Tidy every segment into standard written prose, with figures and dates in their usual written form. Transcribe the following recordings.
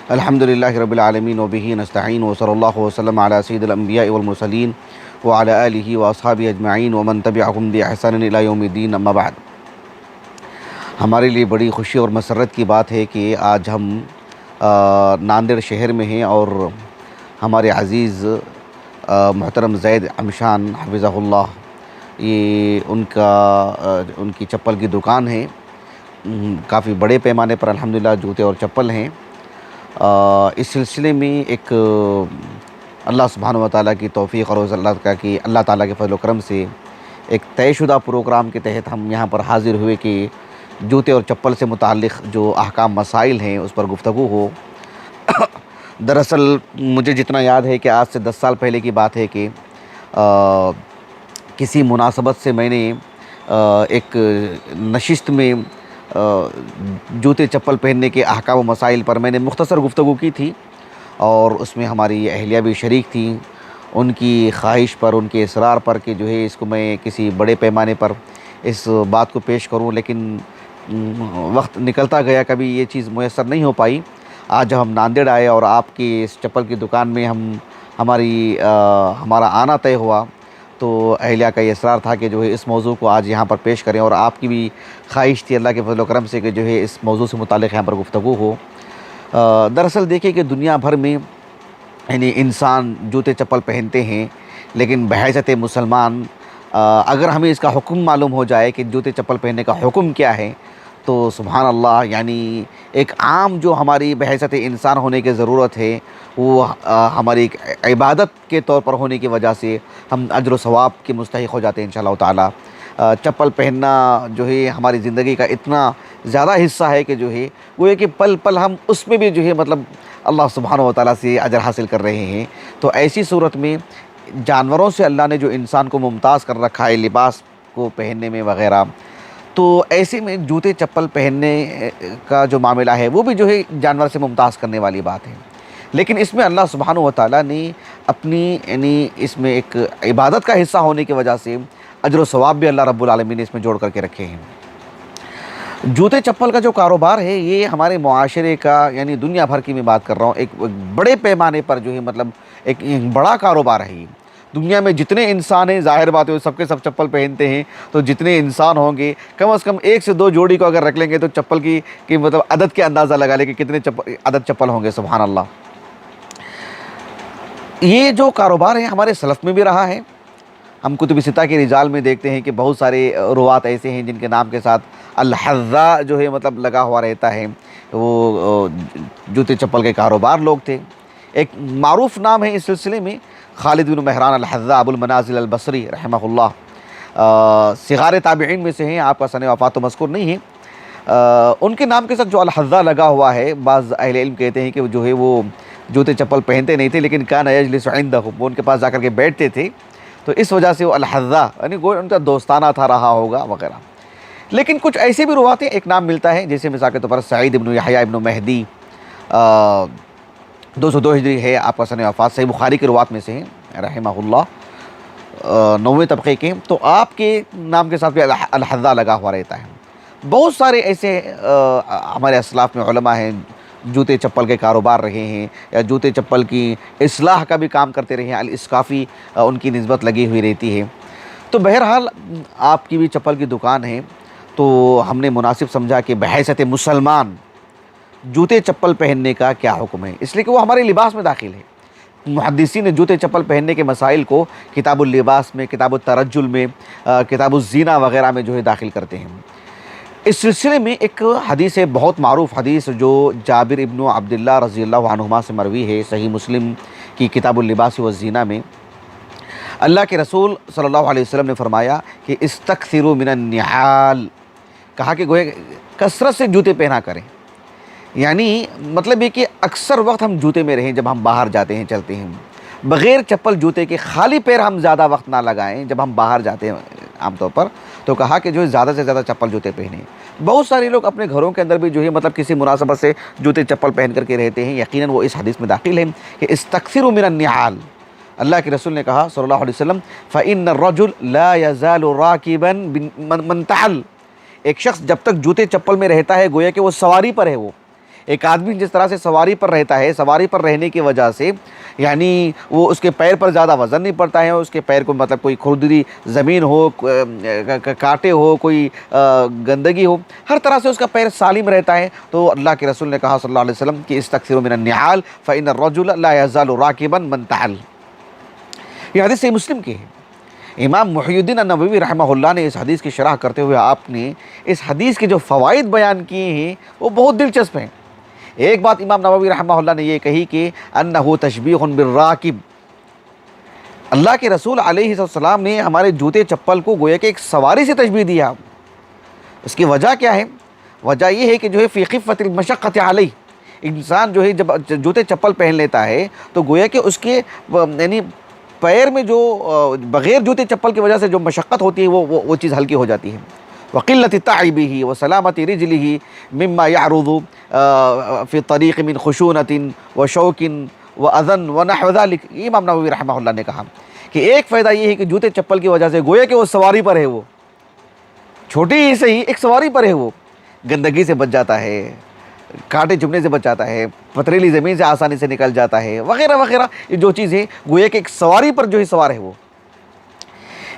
الحمد للہ رب العالمین وبہ نستعین وصلی اللہ وسلم علی سید الانبیاء والمرسلین وعلی آلہ واصحابہ اجمعین ومن تبعہم بإحسان الی یوم الدین، اما بعد۔ ہمارے لیے بڑی خوشی اور مسرت کی بات ہے کہ آج ہم ناندیڑ شہر میں ہیں اور ہمارے عزیز محترم زید عمشان حفظہ اللہ، یہ ان کی چپل کی دکان ہے۔ کافی بڑے پیمانے پر الحمدللہ جوتے اور چپل ہیں۔ اس سلسلے میں ایک اللہ سبحانہ و تعالیٰ کی توفیق اور اللہ تعالیٰ کے فضل و کرم سے ایک طے شدہ پروگرام کے تحت ہم یہاں پر حاضر ہوئے کہ جوتے اور چپل سے متعلق جو احکام مسائل ہیں اس پر گفتگو ہو۔ دراصل مجھے جتنا یاد ہے کہ آج سے 10 سال پہلے کی بات ہے کہ کسی مناسبت سے میں نے ایک نشست میں جوتے چپل پہننے کے احکام و مسائل پر میں نے مختصر گفتگو کی تھی، اور اس میں ہماری اہلیہ بھی شریک تھیں۔ ان کی خواہش پر، ان کے اصرار پر کہ جو ہے اس کو میں کسی بڑے پیمانے پر اس بات کو پیش کروں، لیکن وقت نکلتا گیا، کبھی یہ چیز میسر نہیں ہو پائی۔ آج جب ہم ناندیڑ آئے اور آپ کی اس چپل کی دکان میں ہمارا آنا طے ہوا، تو اہلیہ کا یہ اصرار تھا کہ جو ہے اس موضوع کو آج یہاں پر پیش کریں، اور آپ کی بھی خواہش تھی اللہ کے فضل و کرم سے کہ جو ہے اس موضوع سے متعلق یہاں پر گفتگو ہو۔ دراصل دیکھیں کہ دنیا بھر میں یعنی انسان جوتے چپل پہنتے ہیں، لیکن بحیثیت مسلمان اگر ہمیں اس کا حکم معلوم ہو جائے کہ جوتے چپل پہننے کا حکم کیا ہے، تو سبحان اللہ، یعنی ایک عام جو ہماری بحیثیت انسان ہونے کی ضرورت ہے، وہ ہماری ایک عبادت کے طور پر ہونے کی وجہ سے ہم اجر و ثواب کے مستحق ہو جاتے ہیں انشاءاللہ تعالیٰ۔ چپل پہننا جو ہے ہماری زندگی کا اتنا زیادہ حصہ ہے کہ جو ہے وہ ہے کہ پل پل ہم اس میں بھی جو ہے مطلب اللہ سبحانہ و تعالیٰ سے اجر حاصل کر رہے ہیں۔ تو ایسی صورت میں جانوروں سے اللہ نے جو انسان کو ممتاز کر رکھا ہے لباس کو پہننے میں وغیرہ، تو ایسے میں جوتے چپل پہننے کا جو معاملہ ہے وہ بھی جو ہے جانور سے ممتاز کرنے والی بات ہے، لیکن اس میں اللہ سبحانہ و تعالیٰ نے اپنی یعنی اس میں ایک عبادت کا حصہ ہونے کی وجہ سے اجر و ثواب بھی اللہ رب العالمین نے اس میں جوڑ کر کے رکھے ہیں۔ جوتے چپل کا جو کاروبار ہے یہ ہمارے معاشرے کا، یعنی دنیا بھر کی میں بات کر رہا ہوں، ایک بڑے پیمانے پر جو ہے مطلب ایک بڑا کاروبار ہے۔ دنیا میں جتنے انسان ہیں، ظاہر بات ہے سب کے سب چپل پہنتے ہیں، تو جتنے انسان ہوں گے کم از کم 1 سے 2 جوڑی کو اگر رکھ لیں گے تو چپل کی مطلب عدد کے اندازہ لگا لیں کہ کتنے عدد چپل ہوں گے، سبحان اللہ۔ یہ جو کاروبار ہے ہمارے سلف میں بھی رہا ہے۔ ہم کتب ستہ کے رجال میں دیکھتے ہیں کہ بہت سارے روات ایسے ہیں جن کے نام کے ساتھ الحذاء جو ہے مطلب لگا ہوا رہتا ہے، وہ جوتے چپل کے کاروبار لوگ تھے۔ ایک معروف نام ہے اس سلسلے میں خالد بن مہران الحذاء ابو المنازل البصری رحمہ اللہ، صغار تابعین میں سے ہیں، آپ کا سن وفات تو مذکور نہیں ہے۔ ان کے نام کے ساتھ جو الحذاء لگا ہوا ہے، بعض اہل علم کہتے ہیں کہ جو ہے وہ جوتے چپل پہنتے نہیں تھے، لیکن کان یجلس عندہم، وہ ان کے پاس جا کر کے بیٹھتے تھے، تو اس وجہ سے وہ الحذاء یعنی ان کا دوستانہ تھا، رہا ہوگا وغیرہ۔ لیکن کچھ ایسے بھی روات ہیں، ایک نام ملتا ہے جیسے مثال کے طور پر سعید ابن یحییٰ ابن مہدی، 202 ہجری ہے آپ کا سن وفات، صحیح بخاری کی روات میں سے ہیں رحمہ اللہ، 9ویں طبقے کے، تو آپ کے نام کے ساتھ بھی الحذاء لگا ہوا رہتا ہے۔ بہت سارے ایسے ہمارے اسلاف میں علماء ہیں جوتے چپل کے کاروبار رہے ہیں، یا جوتے چپل کی اصلاح کا بھی کام کرتے رہے ہیں، الاسقافی ان کی نسبت لگی ہوئی رہتی ہے۔ تو بہرحال آپ کی بھی چپل کی دکان ہے، تو ہم نے مناسب سمجھا کہ بحیثیت مسلمان جوتے چپل پہننے کا کیا حکم ہے، اس لیے کہ وہ ہمارے لباس میں داخل ہے۔ محدثین نے جوتے چپل پہننے کے مسائل کو کتاب اللباس میں، کتاب الترجل میں، کتاب الزینہ وغیرہ میں جو ہے داخل کرتے ہیں۔ اس سلسلے میں ایک حدیث ہے، بہت معروف حدیث، جو جابر ابن عبداللہ رضی اللہ عنہما سے مروی ہے، صحیح مسلم کی کتاب اللباس والزینہ میں۔ اللہ کے رسول صلی اللہ علیہ وسلم نے فرمایا کہ استکثروا من النعال، کہا کہ گویا کثرت سے جوتے پہنا کریں، یعنی مطلب یہ کہ اکثر وقت ہم جوتے میں رہیں جب ہم باہر جاتے ہیں، چلتے ہیں، بغیر چپل جوتے کے خالی پیر ہم زیادہ وقت نہ لگائیں جب ہم باہر جاتے ہیں عام طور پر، تو کہا کہ جو ہے زیادہ سے زیادہ چپل جوتے پہنیں۔ بہت سارے لوگ اپنے گھروں کے اندر بھی جو ہے مطلب کسی مناسبت سے جوتے چپل پہن کر کے رہتے ہیں، یقیناً وہ اس حدیث میں داخل ہے کہ استکثروا من النعال۔ اللہ کے رسول نے کہا صلی اللہ علیہ وسلم فَإِنَّ الرَّجُلَ لَا يَزَالُ رَاكِبًا مَنْ تَعَلَّ، ایک شخص جب تک جوتے چپل میں رہتا ہے گویا کہ وہ سواری پر ہے، وہ ایک آدمی جس طرح سے سواری پر رہتا ہے، سواری پر رہنے کی وجہ سے یعنی وہ اس کے پیر پر زیادہ وزن نہیں پڑتا ہے، اس کے پیر کو مطلب کوئی کھردری زمین ہو، کانٹے ہو، کوئی گندگی ہو، ہر طرح سے اس کا پیر سالم رہتا ہے۔ تو اللہ کے رسول نے کہا صلی اللہ علیہ وسلم کہ استکثروا من النعال فإن الرجل لا يزال راكبا من تعل۔ یہ حدیث صحیح مسلم کی ہے۔ امام محی الدین النووی رحمہ اللہ نے اس حدیث کی شرح کرتے ہوئے آپ نے اس حدیث کے جو فوائد بیان کیے ہیں وہ بہت دلچسپ ہیں۔ ایک بات امام نووی رحمہ اللہ نے یہ کہی کہ انہ تشبیہ بالراکب، اللہ کے رسول علیہ السلام نے ہمارے جوتے چپل کو گویا کہ ایک سواری سے تشبیہ دیا۔ اس کی وجہ کیا ہے؟ وجہ یہ ہے کہ جو ہے فی خفۃ المشقۃ علیہ، انسان جو ہے جب جوتے چپل پہن لیتا ہے تو گویا کہ اس کے یعنی پیر میں جو بغیر جوتے چپل کی وجہ سے جو مشقت ہوتی ہے وہ چیز ہلکی ہو جاتی ہے۔ وقلت تعبہ وسلامت رجلہ مما يعرض فی الطریق من خشونۃ وشوک واذن ونحو ذلک۔ امام نووی رحمہ اللہ نے کہا کہ ایک فائدہ یہ ہے کہ جوتے چپل کی وجہ سے گویا کہ وہ سواری پر ہے، وہ چھوٹی ہی صحیح ایک سواری پر ہے، وہ گندگی سے بچ جاتا ہے، کانٹے چبھنے سے بچ جاتا ہے، پتریلی زمین سے آسانی سے نکل جاتا ہے، وغیرہ وغیرہ۔ یہ جو چیزیں گویا کہ ایک سواری پر جو ہی سوار ہے وہ۔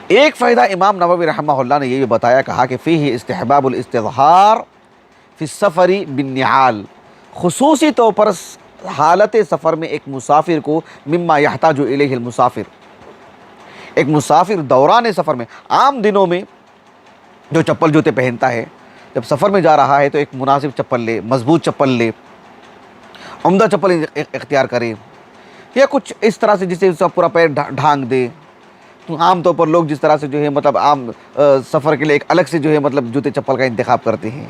ایک فائدہ امام نووی رحمہ اللہ نے یہ بھی بتایا، کہا کہ فیہ استحباب الاستظہار فی السفر بالنعال، خصوصی طور پر حالت سفر میں ایک مسافر کو مما یحتاج الیہ المسافر، ایک مسافر دوران سفر میں عام دنوں میں جو چپل جوتے پہنتا ہے، جب سفر میں جا رہا ہے تو ایک مناسب چپل لے، مضبوط چپل لے، عمدہ چپل اختیار کرے، یا کچھ اس طرح سے جسے اس کا پورا پیر ڈھانک دے۔ عام طور پر لوگ جس طرح سے جو ہے مطلب عام سفر کے لیے ایک الگ سے جو ہے مطلب جوتے چپل کا انتخاب کرتے ہیں۔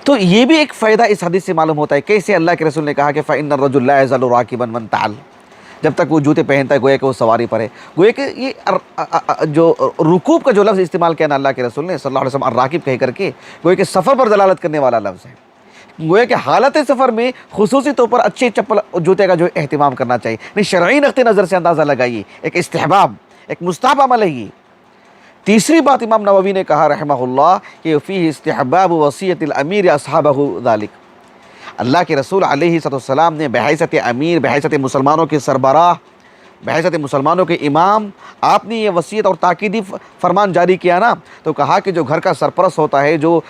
تو یہ بھی ایک فائدہ اس حدیث سے معلوم ہوتا ہے، کیسے اللہ کے رسول نے کہا کہ فإن الرجل لا يزال راكبا من تعل، جب تک وہ جوتے پہنتا ہے گویا کہ وہ سواری پر ہے۔ گویا کہ یہ جو رکوب کا جو لفظ استعمال کیا نا اللہ کے رسول نے صلی اللہ علیہ وسلم الراکب کہہ کر کے، گویا کہ سفر پر دلالت کرنے والا لفظ ہے۔ گویا کہ حالت سفر میں خصوصی طور پر اچھے چپل جوتے کا جو اہتمام کرنا چاہیے، نہیں شرعی نقطہ نظر سے اندازہ لگائیے، ایک استحباب، ایک مستحب عمل ہے یہ۔ تیسری بات امام نووی نے کہا رحمہ اللہ کہ فیہ استحباب وصیۃ الامیر اصحابہ ذالک، اللہ کے رسول علیہ السلام نے بحیثیت امیر، بحیثیت مسلمانوں کے سربراہ، بحیثیت مسلمانوں کے امام، آپ نے یہ وصیت اور تاکیدی فرمان جاری کیا نا، تو کہا کہ جو گھر کا سرپرست ہوتا ہے، جو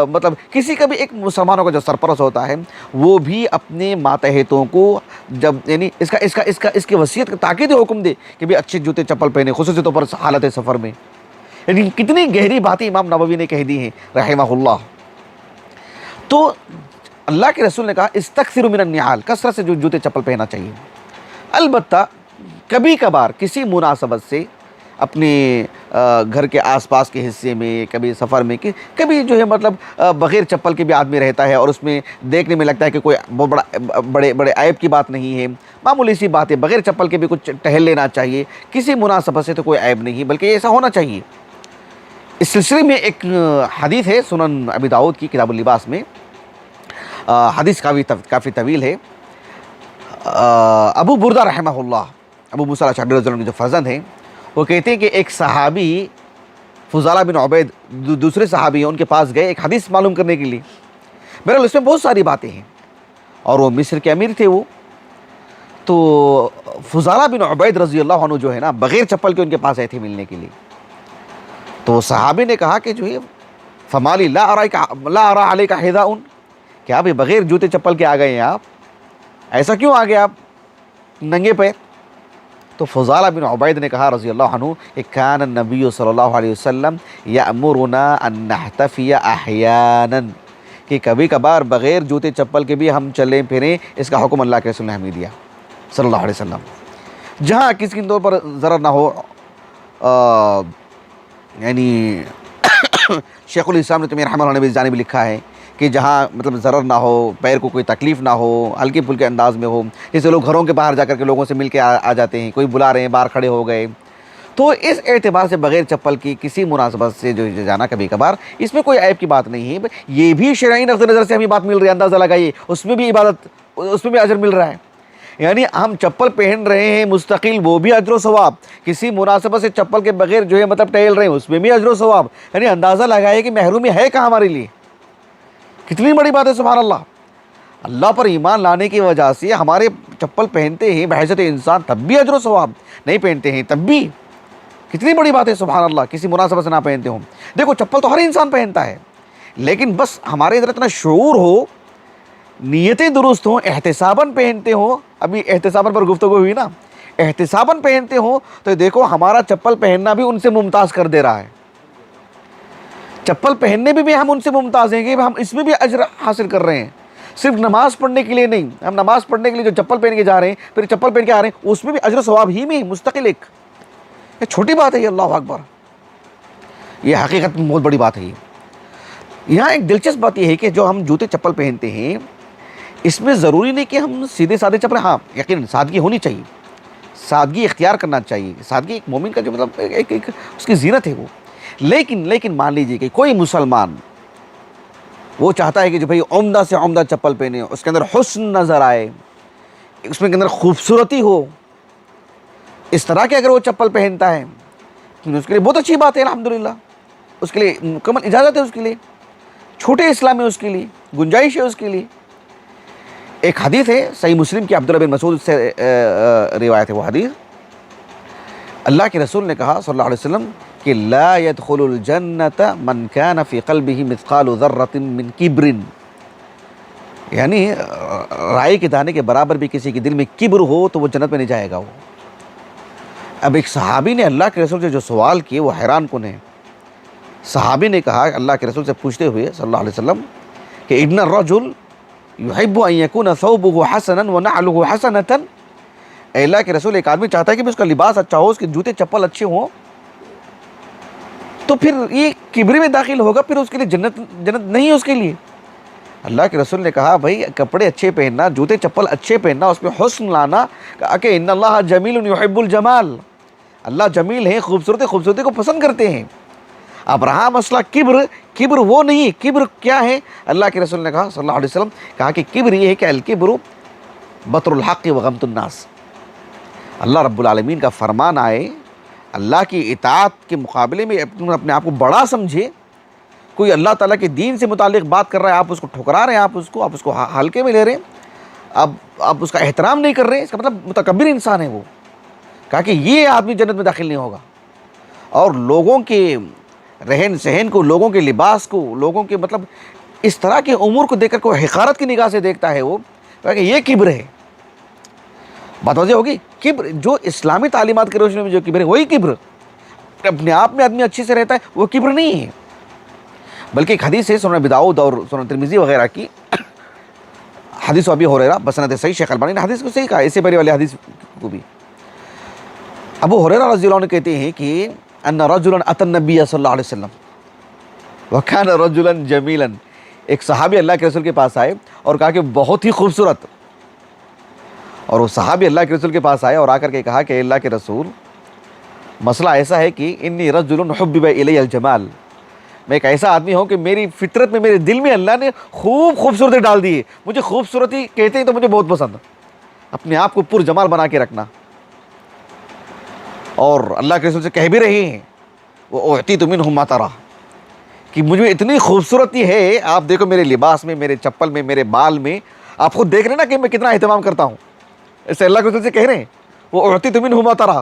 مطلب کسی کا بھی ایک مسلمانوں کا جو سرپرست ہوتا ہے، وہ بھی اپنے ماتحتوں کو جب یعنی اس کی وصیت تاکیدی حکم دے کہ بھی اچھے جوتے چپل پہنے، خصوصی طور پر حالت سفر میں۔ یعنی کتنی گہری باتیں امام نووی نے کہہ دی ہیں رحمہ اللہ۔ تو اللہ کے رسول نے کہا استکثروا من النعال، کثرت سے جو جوتے چپل پہننا چاہیے۔ البتہ کبھی کبھار کسی مناسبت سے اپنے گھر کے آس پاس کے حصے میں، کبھی سفر میں، کبھی جو ہے مطلب بغیر چپل کے بھی آدمی رہتا ہے اور اس میں دیکھنے میں لگتا ہے کہ کوئی بہت بڑے عیب کی بات نہیں ہے، معمولی سی بات ہے، بغیر چپل کے بھی کچھ ٹہل لینا چاہیے کسی مناسبت سے، تو کوئی عیب نہیں، بلکہ ایسا ہونا چاہیے۔ اس سلسلے میں ایک حدیث ہے سنن ابی داؤد کی کتاب اللباس میں، حدیث کافی طویل ہے۔ ابو بردہ رحمہ اللہ، ابو موسیٰ الاشعری رضی اللہ عنہ جو فرزند ہیں، وہ کہتے ہیں کہ ایک صحابی فضالہ بن عبید دوسرے صحابی ہیں، ان کے پاس گئے ایک حدیث معلوم کرنے کے لیے۔ بہرحال اس میں بہت ساری باتیں ہیں، اور وہ مصر کے امیر تھے وہ۔ تو فضالہ بن عبید رضی اللہ عنہ جو ہے نا، بغیر چپل کے ان کے پاس آئے تھے ملنے کے لیے۔ تو صحابی نے کہا کہ جو ہے فمالی لا ارى علیک حذاء، کہ آپ بغیر جوتے چپل کے آ گئے ہیں، آپ ایسا کیوں آ گئے آپ ننگے پیر؟ تو فضالہ بن عبید نے کہا رضی اللہ عنہ کہ کان النبی صلی اللہ علیہ وسلم یأمرنا ان نحتفی احیانا، کہ کبھی کبھار بغیر جوتے چپل کے بھی ہم چلیں پھریں، اس کا حکم اللہ کے رسول نے ہمیں دیا صلی اللہ علیہ وسلم۔ جہاں کسی طور پر ضرر نہ ہو، یعنی شیخ الاسلام نے تمہیں رحمہ اللہ نے بھی اس جانب لکھا ہے کہ جہاں مطلب ضرر نہ ہو، پیر کو کوئی تکلیف نہ ہو، ہلکے پھلکے انداز میں ہو، جیسے لوگ گھروں کے باہر جا کر کے لوگوں سے مل کے آ جاتے ہیں، کوئی بلا رہے ہیں، باہر کھڑے ہو گئے، تو اس اعتبار سے بغیر چپل کی کسی مناسبت سے جو جانا کبھی کبھار، اس میں کوئی عیب کی بات نہیں ہے۔ یہ بھی شرعی نقطہ نظر سے ہمیں بات مل رہی ہے، اندازہ لگائیے، اس میں بھی عبادت، اس میں بھی اجر مل رہا ہے۔ یعنی ہم چپل پہن رہے ہیں مستقل، وہ بھی اجر و ثواب، کسی مناسبت سے چپل کے بغیر جو ہے مطلب ٹہل رہے ہیں، اس میں بھی اجر و ثواب۔ یعنی اندازہ لگائیے کہ محرومی ہے کہاں ہمارے لیے، کتنی بڑی بات ہے، سبحان اللہ۔ اللہ پر ایمان لانے کی وجہ سے ہمارے چپل پہنتے ہیں بحیثیت انسان تب بھی اجر و ثواب، نہیں پہنتے ہیں تب بھی کتنی بڑی بات ہے سبحان اللہ، کسی مناسبت سے نہ پہنتے ہوں۔ دیکھو چپل تو ہر انسان پہنتا ہے، لیکن بس ہمارے ادھر اتنا شعور ہو، نیتیں درست ہوں، احتساباً پہنتے ہوں۔ ابھی احتساباً پر گفتگو ہوئی نا، احتساباً پہنتے ہوں تو دیکھو ہمارا چپل پہننا بھی ان سے ممتاز کر دے رہا ہے۔ چپل پہننے میں بھی ہم ان سے ممتاز ہیں کہ ہم اس میں بھی اجر حاصل کر رہے ہیں، صرف نماز پڑھنے کے لیے نہیں۔ ہم نماز پڑھنے کے لیے جو چپل پہن کے جا رہے ہیں، پھر چپل پہن کے آ رہے ہیں، اس میں بھی اجر و ثواب ہی میں مستقل ایک، یہ چھوٹی بات ہے یہ، اللہ اکبر، یہ حقیقت میں بہت بڑی بات ہے یہ۔ یہاں ایک دلچسپ بات یہ ہے کہ جو ہم جوتے چپل پہنتے ہیں، اس میں ضروری نہیں کہ ہم سیدھے سادھے چپل، ہاں یقین سادگی ہونی چاہیے، سادگی اختیار کرنا چاہیے، سادگی ایک مومن کا جو مطلب ایک اس کی زینت ہے وہ۔ لیکن مان لیجئے کہ کوئی مسلمان وہ چاہتا ہے کہ جو بھئی عمدہ سے عمدہ چپل پہنے، اس کے اندر حسن نظر آئے، اس میں کے اندر خوبصورتی ہو، اس طرح کے اگر وہ چپل پہنتا ہے اس کے لیے بہت اچھی بات ہے، الحمدللہ، اس کے لیے مکمل اجازت ہے، اس کے لیے چھوٹے اسلام ہے، اس کے لیے گنجائش ہے، اس کے لیے۔ ایک حدیث ہے صحیح مسلم کی، عبداللہ بن مسعود سے روایت ہے وہ حدیث، اللہ کے رسول نے کہا صلی اللہ علیہ وسلم کہ لا يدخل الجنت من كان في قلبه مثقال ذرة من کبر، یعنی رائے کے دانے کے برابر بھی کسی کے دل میں کبر ہو تو وہ جنت میں نہیں جائے گا وہ۔ اب ایک صحابی نے اللہ کے رسول سے جو سوال کیے وہ حیران کن ہے۔ صحابی نے کہا اللہ کے رسول سے پوچھتے ہوئے صلی اللہ علیہ وسلم کہ ان الرجل يحب ان يكون ثوبه حسنا ونعله حسنة، اے اللہ کے رسول ایک آدمی چاہتا ہے کہ اس کا لباس اچھا ہو، اس کے جوتے چپل اچھے ہوں، تو پھر یہ کبر میں داخل ہوگا، پھر اس کے لیے جنت نہیں ہے اس کے لیے۔ اللہ کے رسول نے کہا بھائی کپڑے اچھے پہننا، جوتے چپل اچھے پہننا، اس میں حسن لانا، کہا کہ ان اللہ جمیل یحب الجمال، اللہ جمیل ہے، خوبصورتی کو پسند کرتے ہیں۔ اب رہا مسئلہ کبر وہ نہیں، کبر کیا ہے؟ اللہ کے رسول نے کہا صلی اللہ علیہ وسلم، کہا کہ کبر یہ ہے کہ الکبر بطر الحق و غمط الناس، اللہ رب العالمین کا فرمان آئے، اللہ کی اطاعت کے مقابلے میں اپنے آپ کو بڑا سمجھے، کوئی اللہ تعالیٰ کے دین سے متعلق بات کر رہا ہے، آپ اس کو ٹھکرا رہے ہیں، آپ اس کو ہلکے میں لے رہے ہیں، آپ اس کا احترام نہیں کر رہے ہیں، اس کا مطلب متکبر انسان ہے وہ۔ کہا کہ یہ آدمی جنت میں داخل نہیں ہوگا۔ اور لوگوں کے رہن سہن کو، لوگوں کے لباس کو، لوگوں کے مطلب اس طرح کے امور کو دیکھ کر کوئی حقارت کی نگاہ سے دیکھتا ہے وہ، کہا کہ یہ کبر ہے۔ بات واضح ہوگی، کبر جو اسلامی تعلیمات کی روشنی میں جو کبر ہے وہی کبر، اپنے آپ میں آدمی اچھے سے رہتا ہے وہ کبر نہیں ہے۔ بلکہ ایک حدیث ہے سنن ابی داؤد اور سنن ترمذی وغیرہ کی، حدیث ابی ہریرہ بسند صحیح، شیخ البانی نے حدیث کو صحیح کہا، اسے پہلے والی حدیث کو بھی۔ ابو ہریرہ رضی اللہ عنہ کہتے ہیں کہ ان رجلا اتى النبی صلی اللہ علیہ وسلم وكان رجلا جمیلا، ایک صحابی اللہ کے رسول کے پاس آئے اور کہا کہ بہت ہی خوبصورت، اور وہ صحابی اللہ کے رسول کے پاس آئے اور آ کر کے کہا کہ اللہ کے رسول مسئلہ ایسا ہے کہ انی رجل حبب الی الجمال، میں ایک ایسا آدمی ہوں کہ میری فطرت میں، میرے دل میں اللہ نے خوبصورتی ڈال دی ہے، مجھے خوبصورتی کہتے ہیں تو مجھے بہت پسند، اپنے آپ کو پر جمال بنا کے رکھنا۔ اور اللہ کے رسول سے کہہ بھی رہے ہیں وہ اعطیت منہ ما ترى، کہ مجھ میں اتنی خوبصورتی ہے، آپ دیکھو میرے لباس میں، میرے چپل میں، میرے بال میں، آپ خود دیکھ رہے نا کہ میں کتنا اہتمام کرتا ہوں، اسے اللہ کے رسول سے کہہ رہے ہیں وہ اعطیت منہ ما ترى۔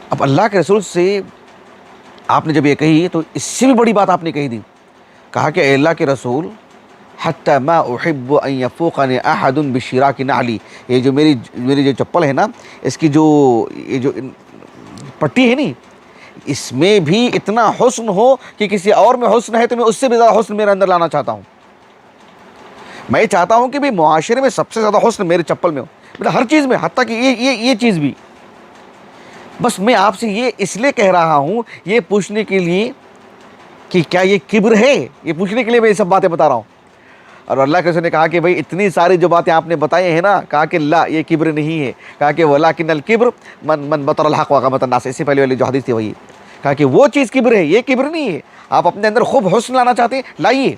اب اللہ کے رسول سے آپ نے جب یہ کہی تو اس سے بھی بڑی بات آپ نے کہی دی، کہا کہ اے اللہ کے رسول حتی ما احب ان یفوقنی احد بشراک نعلی، یہ جو میری جو چپل ہے نا، اس کی یہ جو پٹی ہے نہیں، اس میں بھی اتنا حسن ہو کہ کسی اور میں حسن ہے تو میں اس سے بھی زیادہ حسن میرے اندر لانا چاہتا ہوں۔ میں چاہتا ہوں کہ بھی معاشرے میں سب سے زیادہ حسن میرے چپل میں ہو، مطلب ہر چیز میں، حتیٰ کہ یہ چیز بھی۔ بس میں آپ سے یہ اس لیے کہہ رہا ہوں، یہ پوچھنے کے لیے کہ کیا یہ کبر ہے، یہ پوچھنے کے لیے میں یہ سب باتیں بتا رہا ہوں۔ اور اللہ کے رسول نے کہا کہ بھائی اتنی ساری جو باتیں آپ نے بتائی ہیں نا، کہا کہ لا یہ کبر نہیں ہے، کہا کہ ولیکن الکبر من بطر الحق وغمط الناس، اس سے پہلے والی جو حدیث تھی وہی، کہا کہ وہ چیز کبر ہے، یہ کبر نہیں ہے۔ آپ اپنے اندر خوب حسن لانا چاہتے ہیں، لائیے۔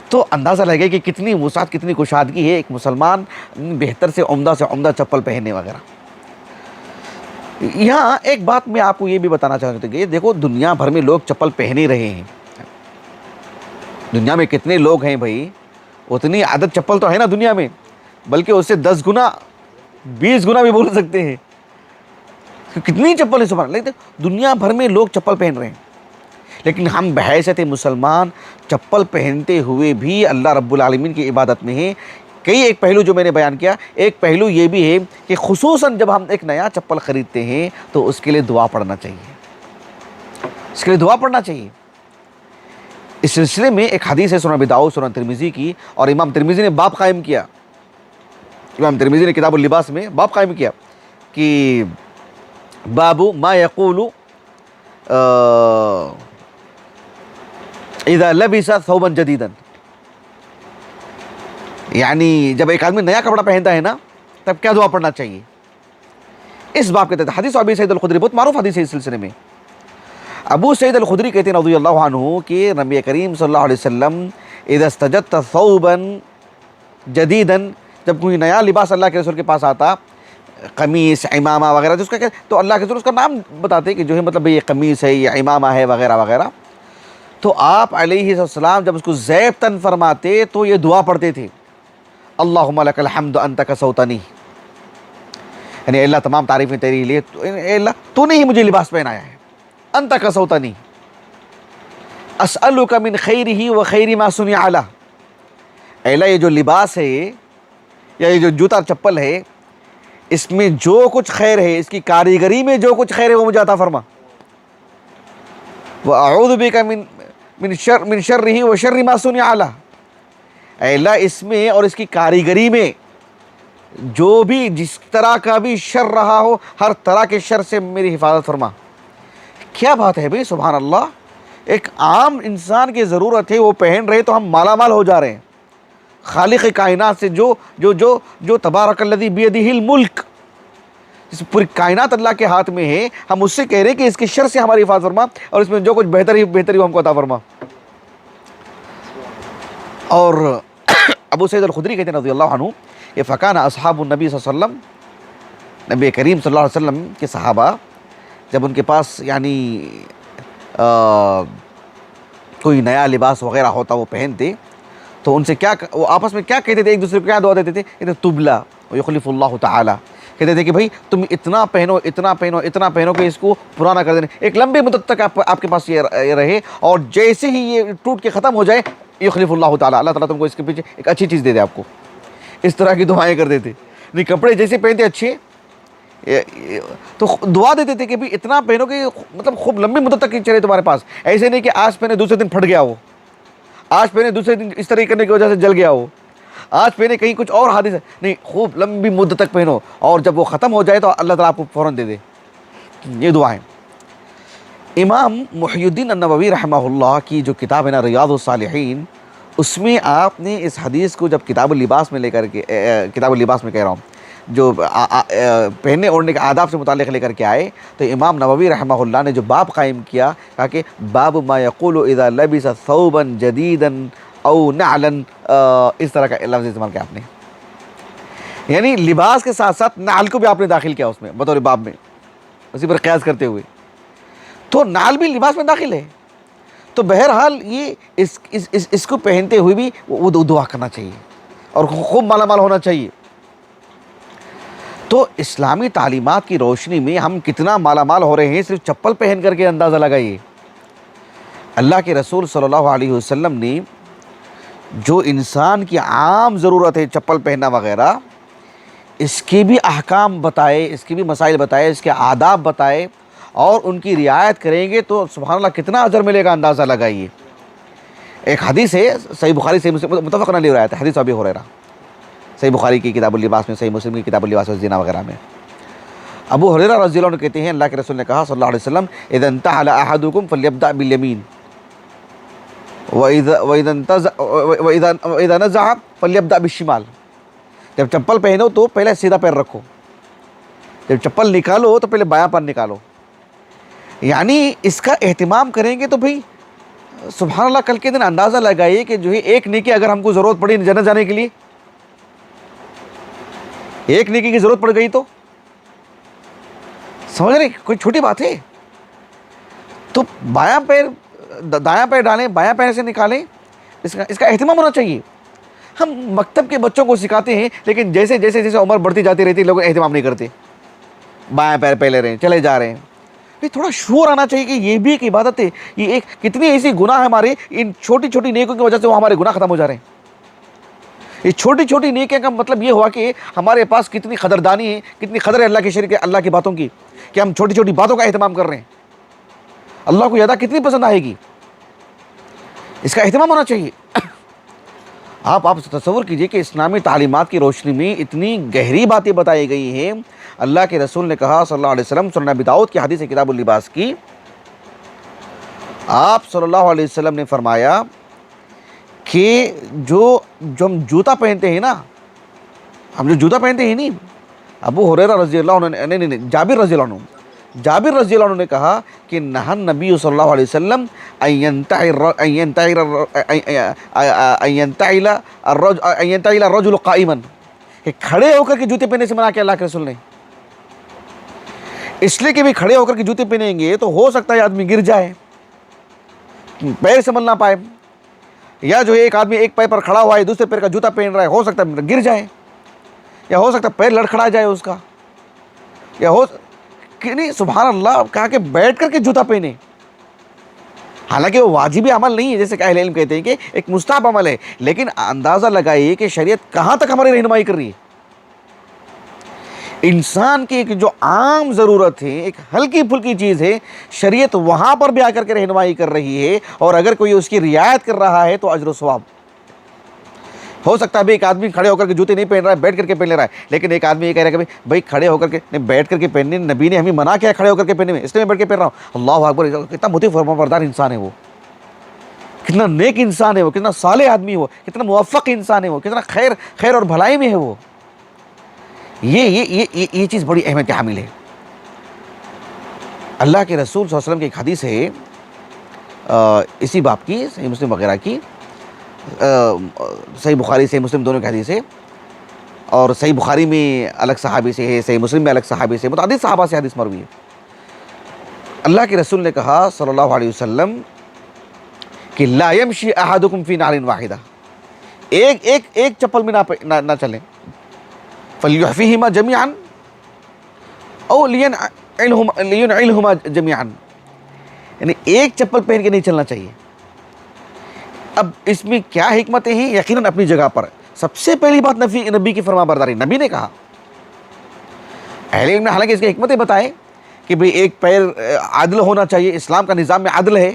تو اندازہ لگے کہ کتنی وسعت، کتنی کشادگی ہے ایک مسلمان بہتر سے عمدہ چپل پہننے وغیرہ۔ یہاں ایک بات میں آپ کو یہ بھی بتانا چاہتا ہوں کہ دیکھو دنیا بھر میں لوگ چپل پہن ہی رہے ہیں، دنیا میں کتنے لوگ ہیں بھائی، اتنی عدد چپل تو ہے نا دنیا میں، بلکہ اس سے 10 گنا 20 گنا بھی بول سکتے ہیں، کتنی چپل ہے سبحان اللہ۔ لیکن دنیا بھر میں لوگ چپل پہن رہے ہیں، لیکن ہم بحیثیت مسلمان چپل پہنتے ہوئے بھی اللہ رب العالمین کی عبادت میں ہیں۔ ایک پہلو جو میں نے بیان کیا، ایک پہلو یہ بھی ہے کہ خصوصاً جب ہم ایک نیا چپل خریدتے ہیں تو اس کے لیے دعا پڑھنا چاہیے، اس کے لیے دعا پڑھنا چاہیے۔ اس سلسلے میں ایک حدیث ہے سنن ابی داؤد، سنن ترمذی کی، اور امام ترمذی نے باب قائم کیا، امام ترمذی نے کتاب اللباس میں باب قائم کیا کہ باب ما یقول اذا لبس ثوبا جدیدا، یعنی جب ایک آدمی نیا کپڑا پہنتا ہے نا تب کیا دعا پڑھنا چاہیے، اس باب کے تحت حدیث ابی سعید الخدری، بہت معروف حدیث ہے اس سلسلے میں۔ ابو سعید الخدری کہتے ہیں رضی اللہ عنہ کہ نبی کریم صلی اللہ علیہ وسلم اذا استجدت ثوبا جدیدا، جب کوئی نیا لباس اللہ کے رسول کے پاس آتا، قمیص، عمامہ وغیرہ، جس کا تو اللہ کے رسول اس کا نام بتاتے کہ جو ہے مطلب یہ قمیص ہے، یہ عمامہ ہے وغیرہ وغیرہ، تو آپ علیہ السلام جب اس کو زیبتاً فرماتے تو یہ دعا پڑھتے تھے، اللہم لک الحمد انت کسوتنی، یعنی اے اللہ تمام تعریفیں تیرے لیے، اے اللہ تو نے ہی مجھے لباس پہنایا ہے، انت کسوتنی، اسألک من خیرہ و خیر ما صنع لہ، اے اللہ یہ جو لباس ہے یا یہ جو جوتا چپل ہے، اس میں جو کچھ خیر ہے، اس کی کاریگری میں جو کچھ خیر ہے وہ مجھے عطا فرما، وَأَعُوذُ بِكَ من شرہ و شر ما صنع لہ، اے اللہ اس میں اور اس کی کاریگری میں جو بھی جس طرح کا بھی شر رہا ہو، ہر طرح کے شر سے میری حفاظت فرما۔ کیا بات ہے بھئی، سبحان اللہ، ایک عام انسان کی ضرورت ہے، وہ پہن رہے تو ہم مالا مال ہو جا رہے ہیں۔ خالق کائنات سے جو تبارک الذی بیدہ الملک، اس پوری کائنات اللہ کے ہاتھ میں ہے، ہم اس سے کہہ رہے ہیں کہ اس کے شر سے ہماری حفاظت فرما، اور اس میں جو کچھ بہتری ہو ہم کو عطا فرما۔ اور ابو سعید الخدری کہتے ہیں رضی اللہ عنہ، یہ فکان اصحاب النبی صلی اللہ علیہ وسلم، نبی کریم صلی اللہ علیہ وسلم کے صحابہ جب ان کے پاس یعنی کوئی نیا لباس وغیرہ ہوتا وہ پہنتے تو ان سے وہ آپس میں کیا کہتے تھے، ایک دوسرے کو کیا دعا دیتے تھے، کہتے تبلا ویخلف اللہ تعالی، کہتے تھے کہ بھائی تم اتنا پہنو اتنا پہنو اتنا پہنو کہ اس کو پرانا کر دینا، ایک لمبی مدت تک آپ کے پاس یہ رہے، اور جیسے ہی یہ ٹوٹ کے ختم ہو جائے، یخلف اللہ تعالیٰ، اللہ تعالیٰ تم کو اس کے پیچھے ایک اچھی چیز دے دے آپ کو، اس طرح کی دعائیں کر دیتے۔ نہیں کپڑے جیسے پہنتے اچھے تو دعا دیتے تھے کہ بھی اتنا پہنو کہ مطلب خوب لمبی مدت تک چلے تمہارے پاس، ایسے نہیں کہ آج پہنے دوسرے دن پھٹ گیا ہو، آج پہنے دوسرے دن اس طرح کرنے کی وجہ سے جل گیا ہو، آج پہنے کہیں کچھ اور حادث ہے، نہیں خوب لمبی مدت تک پہنو، اور جب وہ ختم ہو جائے تو اللہ تعالیٰ آپ کو فوراً دے دے۔ یہ دعائیں امام محی الدین النووی رحمہ اللہ کی جو کتاب ہے نا ریاض الصالحین، اس میں آپ نے اس حدیث کو جب کتاب اللباس میں لے کر کے، کتاب اللباس میں کہہ رہا ہوں، جو پہننے اوڑھنے کے آداب سے متعلق لے کر کے آئے، تو امام نووی رحمہ اللہ نے جو باب قائم کیا، کہا کہ باب ما یقول اذا لبس ثوبا جدیدا او نعلا، اس طرح کا لفظ استعمال کیا آپ نے، یعنی لباس کے ساتھ ساتھ نعل کو بھی آپ نے داخل کیا اس میں بطور باب میں، اسی پر قیاس کرتے ہوئے، تو نعل بھی لباس میں داخل ہے۔ تو بہرحال یہ اس کو پہنتے ہوئے بھی وہ دعا کرنا چاہیے اور خوب مالا مال ہونا چاہیے۔ تو اسلامی تعلیمات کی روشنی میں ہم کتنا مالا مال ہو رہے ہیں، صرف چپل پہن کر کے اندازہ لگائیے۔ اللہ کے رسول صلی اللہ علیہ وسلم نے جو انسان کی عام ضرورت ہے چپل پہننا وغیرہ، اس کے بھی احکام بتائے، اس کے بھی مسائل بتائے، اس کے آداب بتائے، اور ان کی رعایت کریں گے تو سبحان اللہ کتنا اجر ملے گا اندازہ لگائیے۔ ایک حدیث ہے صحیح بخاری صحیح مسلم متفق علیہ روایت ہے، حدیث ابی ہریرہ، صحیح بخاری کی کتاب اللباس میں، صحیح مسلم کی کتاب اللباس والزنا وغیرہ میں۔ ابو ہریرہ رضی اللہ عنہ کہتے ہیں اللہ کے رسول نے کہا صلی اللہ علیہ وسلم، اذا انتعل احدکم فلیبدأ بالیمین وَإِذَا نَزَعَ فَلْيَبْدَأْ بِالشِّمَالِ، جب چپل پہنو تو پہلے سیدھا پیر رکھو، جب چپل نکالو تو پہلے بایاں پیر نکالو، یعنی اس کا اہتمام کریں گے تو بھئی سبحان اللہ کل کے دن اندازہ لگائیے کہ جو ہے ایک نیکی اگر ہم کو ضرورت پڑی جنت جانے کے لیے، ایک نیکی کی ضرورت پڑ گئی تو سمجھ رہے کوئی چھوٹی بات ہے، تو بایاں پیر دایاں پیر ڈالیں، بایاں پیر سے نکالیں، اس کا اہتمام ہونا چاہیے. ہم مکتب کے بچوں کو سکھاتے ہیں لیکن جیسے جیسے جیسے عمر بڑھتی جاتی رہتی ہے لوگ اہتمام نہیں کرتے, بائیں پیر پہلے رہے چلے جا رہے ہیں. تھوڑا شعور آنا چاہیے کہ یہ بھی ایک عبادت ہے, یہ ایک کتنی ایسی گناہ ہے ہمارے, ان چھوٹی چھوٹی نیکیوں کی وجہ سے وہ ہمارے گناہ ختم ہو جا رہے ہیں. یہ چھوٹی چھوٹی نیکیوں کا مطلب یہ ہوا کہ ہمارے پاس کتنی قدردانی ہے, کتنی قدر ہے اللہ کے شریعت, اللہ کی باتوں کی, کہ ہم چھوٹی چھوٹی باتوں کا اہتمام کر رہے ہیں. اللہ کو یہ ادا کتنی پسند آئے گی, اس کا اہتمام ہونا چاہیے. آپ تصور کیجئے کہ اسلامی تعلیمات کی روشنی میں اتنی گہری باتیں بتائی گئی ہیں. اللہ کے رسول نے کہا صلی اللہ علیہ وسلم, سنن ابی داؤد کی حدیث ہے کتاب اللباس کی, آپ صلی اللہ علیہ وسلم نے فرمایا کہ جو ہم جوتا پہنتے ہیں نا, ہم جو جوتا پہنتے ہیں نہیں, ابو ہریرہ رضی اللہ عنہ, نہیں جابر رضی اللہ عنہ نے کہا کہ نہى النبی صلی اللہ علیہ وسلم ان ينتعل الرجل قائما, کہ کھڑے ہو کر کے جوتے پہننے سے منع کیا اللہ کے رسول نے. اس لیے کہ بھی کھڑے ہو کر کے جوتے پہنیں گے تو ہو سکتا ہے آدمی گر جائے, پیر سنبھل نہ پائے, یا جو ایک آدمی ایک پیر پر کھڑا ہوا ہے دوسرے پیر کا جوتا پہن رہا ہے, ہو سکتا ہے گر جائے, یا ہو سکتا ہے پیر لڑکھڑا جائے اس کا, یا ہو کہ نہیں. سبحان اللہ, کہا کہ بیٹھ کر کے جوتا پہنے. حالانکہ وہ واجبی عمل نہیں ہے جیسے کہ اہل علم کہتے ہیں کہ ایک مستحب عمل ہے, لیکن اندازہ لگائیے کہ شریعت کہاں تک ہماری رہنمائی کر رہی ہے. انسان کی ایک جو عام ضرورت ہے, ایک ہلکی پھلکی چیز ہے, شریعت وہاں پر بھی آ کر کے رہنمائی کر رہی ہے, اور اگر کوئی اس کی رعایت کر رہا ہے تو اجر و ثواب. ہو سکتا ہے ایک آدمی کھڑے ہو کر کے جوتے نہیں پہن رہا ہے, بیٹھ کر کے پہن لے رہا ہے, لیکن ایک آدمی یہ کہہ رہا ہے کہ بھائی کھڑے ہو کر کے نہیں, بیٹھ کر کے پہننے نبی نے ہمیں منع کیا کھڑے ہو کر کے پہننے میں, اس لیے میں بیٹھ کے پہن رہا ہوں. اللہ اکبر, کتنا مطیع فرمانبردار انسان ہے وہ, کتنا نیک انسان ہے وہ, کتنا صالح آدمی ہے وہ, کتنا موفق انسان ہے وہ, کتنا خیر اور بھلائی میں ہے وہ. یہ چیز بڑی اہمیت کی حامل ہے. اللہ کے رسول صلی اللہ علیہ وسلم کی ایک حدیث ہے اسی باب کی, صحیح مسلم وغیرہ کی, صحیح بخاری صحیح مسلم دونوں کی حدیث ہے, اور صحیح بخاری میں الگ صحابی سے ہے, صحیح مسلم میں الگ صحابی سے, متعدد صحابہ سے حدیث مروی ہے. اللہ کے رسول نے کہا صلی اللہ علیہ وسلم کہ لا یمشی احدکم فی نعل واحدہ, ایک چپل میں نہ چلیں, فلیحفیہما جمیعا او لینعلہما جمیعا, یعنی ایک چپل پہن کے نہیں چلنا چاہیے. اب اس میں کیا حکمتیں ہیں, یقیناً اپنی جگہ پر. سب سے پہلی بات نبی کی فرما برداری, نبی نے کہا. اہل علم نے حالانکہ اس کی حکمتیں بتائیں کہ بھئی ایک پیر عادل ہونا چاہیے, اسلام کا نظام میں عدل ہے,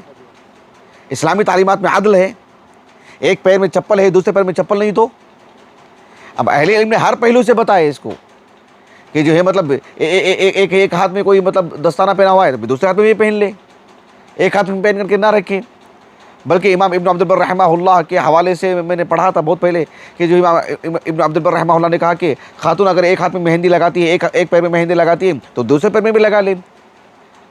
اسلامی تعلیمات میں عدل ہے. ایک پیر میں چپل ہے دوسرے پیر میں چپل نہیں تو. اب اہل علم نے ہر پہلو سے بتایا اس کو کہ جو ہے مطلب ایک ہاتھ میں کوئی مطلب دستانہ پہنا ہوا ہے تو دوسرے ہاتھ میں بھی پہن لے, ایک ہاتھ میں پہن کر کے نہ رکھے. بلکہ امام ابن عبد البر رحمہ اللہ کے حوالے سے میں نے پڑھا تھا بہت پہلے کہ جو امام ابن عبد البر رحمہ اللہ نے کہا کہ خاتون اگر ایک ہاتھ میں مہندی لگاتی ہے, ایک پیر میں مہندی لگاتی ہے تو دوسرے پیر میں بھی لگا لے.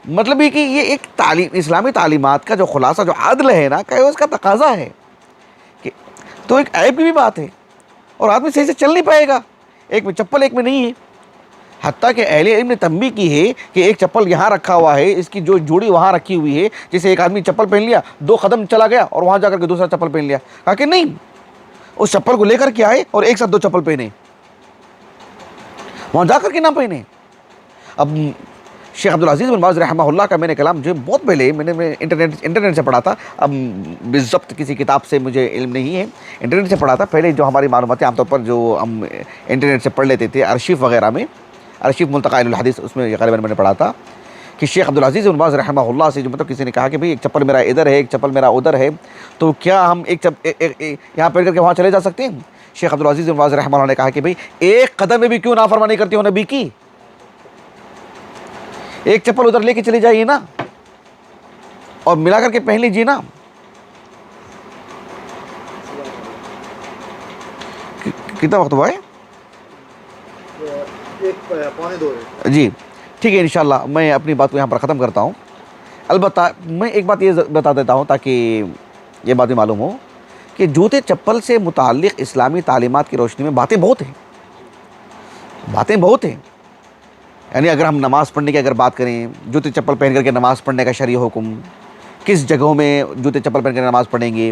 مطلب یہ کہ یہ ایک اسلامی تعلیمات کا جو خلاصہ جو عدل ہے نا, کہ اس کا تقاضا ہے کہ تو ایک عیب کی بھی بات ہے, اور آدمی صحیح سے چل نہیں پائے گا, ایک میں چپل ایک میں نہیں ہے. حتیٰ کہ اہل علم نے تنبیہ کی ہے کہ ایک چپل یہاں رکھا ہوا ہے, اس کی جو جوڑی وہاں رکھی ہوئی ہے, جیسے ایک آدمی چپل پہن لیا, 2 قدم چلا گیا اور وہاں جا کر کے دوسرا چپل پہن لیا. کہا کہ نہیں, اس چپل کو لے کر کے آئے اور ایک ساتھ 2 چپل پہنے, وہاں جا کر کے نہ پہنے. اب شیخ عبدالعزیز بن باز رحمہ اللہ کا میں نے کلام جو بہت پہلے میں نے انٹرنیٹ سے پڑھا تھا, اب بالضبط کسی کتاب سے مجھے علم نہیں ہے, انٹرنیٹ سے پڑھا تھا. پہلے جو ہماری معلوماتیں عام طور پر جو ہم انٹرنیٹ سے پڑھ لیتے تھے, ارشیف وغیرہ میں, ارشیف ملتقى الحدیث, اس میں غالباً میں نے پڑھا تھا کہ شیخ عبدالعزیز بن باز رحمہ اللہ سے جو مطلب کسی نے کہا کہ بھئی ایک چپل میرا ادھر ہے, ایک چپل میرا ادھر ہے, تو کیا ہم یہاں پہن کر کے وہاں چلے جا سکتے ہیں؟ شیخ عبدالعزیز بن باز رحمہ اللہ نے کہا کہ بھئی ایک قدم میں بھی کیوں نافرمانی کرتی ہو نبی کی, ایک چپل ادھر لے کے چلے جائیے نا اور ملا کر کے پہن لیجیے نا. کتنا وقت ہوا ہے؟ 1:15 جی ٹھیک ہے, انشاءاللہ میں اپنی بات کو یہاں پر ختم کرتا ہوں. البتہ میں ایک بات یہ بتا دیتا ہوں تاکہ یہ باتیں معلوم ہو کہ جوتے چپل سے متعلق اسلامی تعلیمات کی روشنی میں باتیں بہت ہیں. یعنی اگر ہم نماز پڑھنے کی اگر بات کریں, جوتے چپل پہن کر کے نماز پڑھنے کا شرعی حکم, کس جگہوں میں جوتے چپل پہن کر نماز پڑھیں گے,